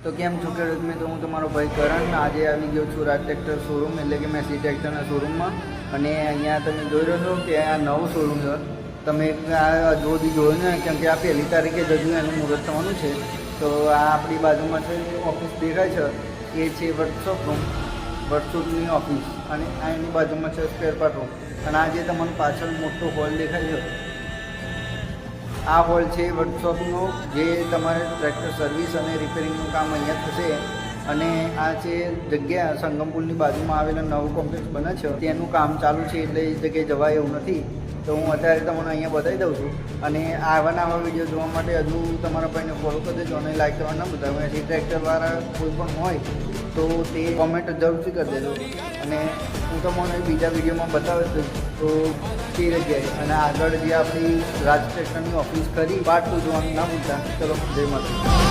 તો કેમ છો ખેડૂત મિત્રો, હું તમારો ભાઈ કરણ આજે આવી ગયો છું રાજ ટ્રેક્ટર શોરૂમ એટલે કે મેસી ટ્રેક્ટરના શોરૂમમાં. અને અહીંયા તમે જોઈ રહ્યો છો કે આ નવો શોરૂમ છે. તમે આ જોડી જોયું ને, કેમ કે આ 1લી તારીખે જ હજુ એનું મુહૂર્ત થવાનું છે. તો આ આપણી બાજુમાં છે ઓફિસ દેખાય છે, એ છે વર્કશોપ રૂમ, વર્કશોપની ઓફિસ. અને આ એની બાજુમાં છે સ્પેર પાર્ટ રૂમ. અને આ જે તમને પાછળ મોટો હોલ દેખાય છે, આ હોલ છે વર્કશોપનો, જે તમારે ટ્રેક્ટર સર્વિસ અને રિપેરિંગનું કામ અહીંયા થશે. અને આ છે જગ્યા સંગમપુરની બાજુમાં આવેલા નવું કોમ્પ્લેક્સ બને છે, તેનું કામ ચાલુ છે, એટલે એ જગ્યાએ જવાય એવું નથી. તો હું અત્યારે તમને અહીંયા બતાવી દઉં છું. અને આવા નવા વિડીયો જોવા માટે હજુ તમારા ભાઈને ફોલો કરી દેજો અને લાઈક કરવા ના ભૂલતા. એસી ટ્રેક્ટરવાળા કોઈ પણ હોય તો તે કોમેન્ટ જરૂરથી કરી દેજો. અને હું તમને બીજા વિડીયોમાં બતાવી દઉં તો તે જગ્યાએ. અને આગળ જે આપણી રાજ ટ્રેક્ટરની ઓફિસ કરી પાર્ટ 2 જોવાનું ના ભૂલતા. ચલો, જય માતા.